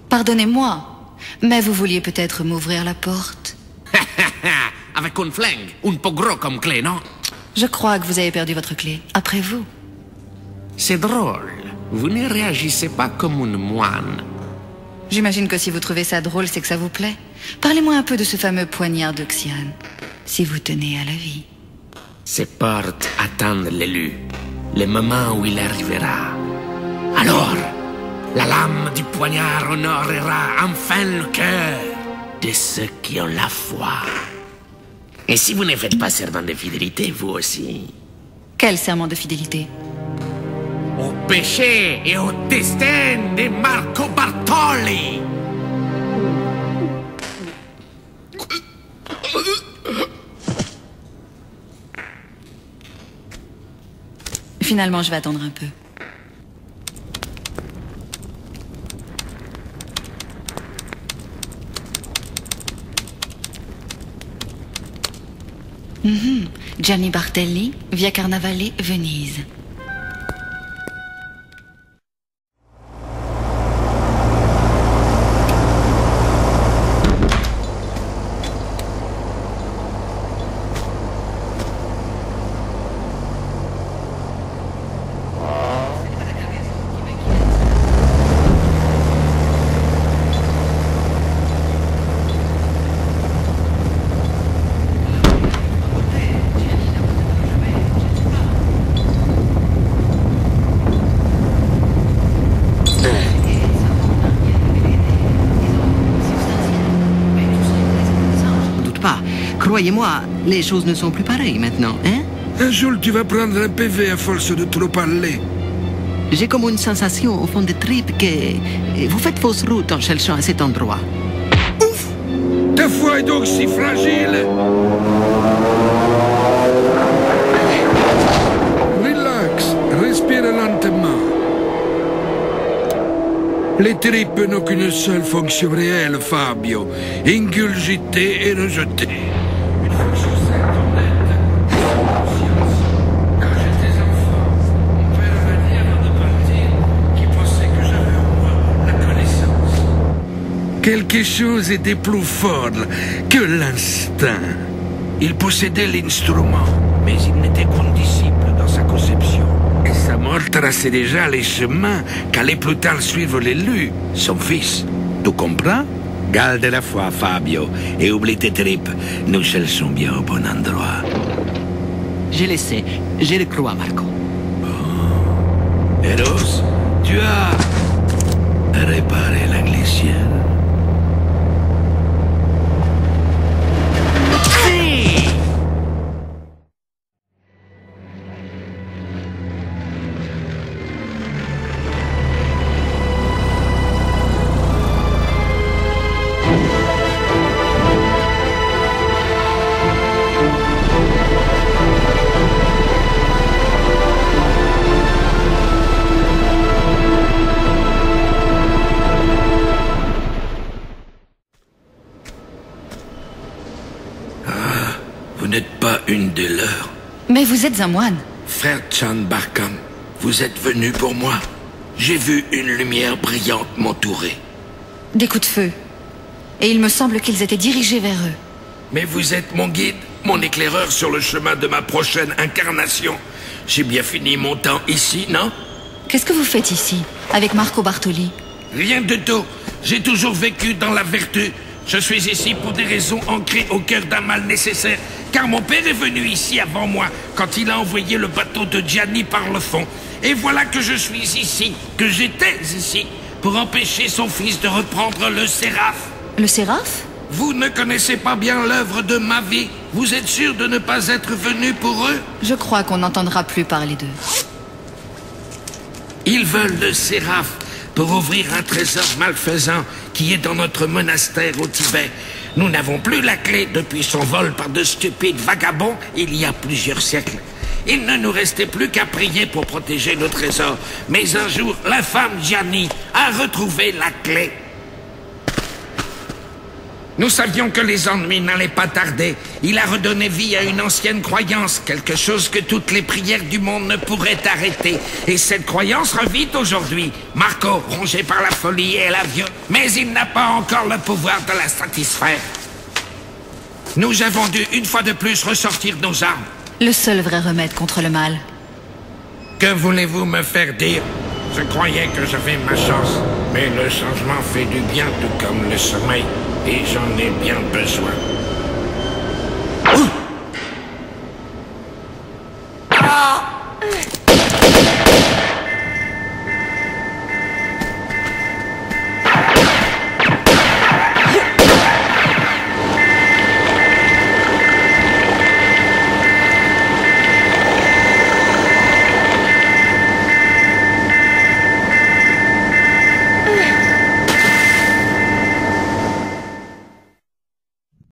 Pardonnez-moi, mais vous vouliez peut-être m'ouvrir la porte. Avec un flingue, un peu gros comme clé, non? Je crois que vous avez perdu votre clé. Après vous. C'est drôle. Vous ne réagissez pas comme une moine. J'imagine que si vous trouvez ça drôle, c'est que ça vous plaît. Parlez-moi un peu de ce fameux poignard d'Oxiane, si vous tenez à la vie. Ces portes attendent l'élu, le moment où il arrivera. Alors, la lame du poignard honorera enfin le cœur de ceux qui ont la foi. Et si vous ne faites pas serment de fidélité, vous aussi? Quel serment de fidélité? Au péché et au destin de Marco Bartoli. Finalement, je vais attendre un peu. Gianni Bartelli, via Carnavalet, Venise. Croyez-moi, les choses ne sont plus pareilles maintenant, hein? Un jour, tu vas prendre un PV à force de trop parler. J'ai comme une sensation au fond des tripes que vous faites fausse route en cherchant à cet endroit. Ouf! Ta foi est donc si fragile! Relax, respire lentement. Les tripes n'ont qu'une seule fonction réelle, Fabio. Ingurgiter et rejeter. Une fonction simple, honnête, sans conscience. Quand j'étais enfant, mon père m'a dit avant de partir qu'il pensait que j'avais en moi la connaissance. Quelque chose était plus fort que l'instinct. Il possédait l'instrument, mais il n'était qu'un disciple dans sa conception. Et sa mort traçait déjà les chemins qu'allait plus tard suivre l'élu, son fils. Tu comprends? Garde la foi, Fabio, et oublie tes tripes. Nous cherchons bien au bon endroit. Je le sais, je le crois, Marco. Eros, tu as réparé la glissière. Vous n'êtes pas une des leurs. Mais vous êtes un moine. Frère Chan Barkam, vous êtes venu pour moi. J'ai vu une lumière brillante m'entourer. Des coups de feu. Et il me semble qu'ils étaient dirigés vers eux. Mais vous êtes mon guide, mon éclaireur sur le chemin de ma prochaine incarnation. J'ai bien fini mon temps ici, non? Qu'est-ce que vous faites ici, avec Marco Bartoli? Rien de tout. J'ai toujours vécu dans la vertu. Je suis ici pour des raisons ancrées au cœur d'un mal nécessaire. Car mon père est venu ici avant moi, quand il a envoyé le bateau de Gianni par le fond. Et voilà que je suis ici, que j'étais ici, pour empêcher son fils de reprendre le Séraphe. Le Séraphe? Vous ne connaissez pas bien l'œuvre de ma vie. Vous êtes sûr de ne pas être venu pour eux? Je crois qu'on n'entendra plus parler d'eux. Ils veulent le Séraphe pour ouvrir un trésor malfaisant qui est dans notre monastère au Tibet. Nous n'avons plus la clé depuis son vol par de stupides vagabonds il y a plusieurs siècles. Il ne nous restait plus qu'à prier pour protéger le trésor. Mais un jour, l'infâme Gianni a retrouvé la clé. Nous savions que les ennuis n'allaient pas tarder. Il a redonné vie à une ancienne croyance, quelque chose que toutes les prières du monde ne pourraient arrêter. Et cette croyance revit aujourd'hui. Marco, rongé par la folie et la violence, mais il n'a pas encore le pouvoir de la satisfaire. Nous avons dû une fois de plus ressortir nos armes. Le seul vrai remède contre le mal. Que voulez-vous me faire dire? Je croyais que j'avais ma chance, mais le changement fait du bien tout comme le sommeil, et j'en ai bien besoin.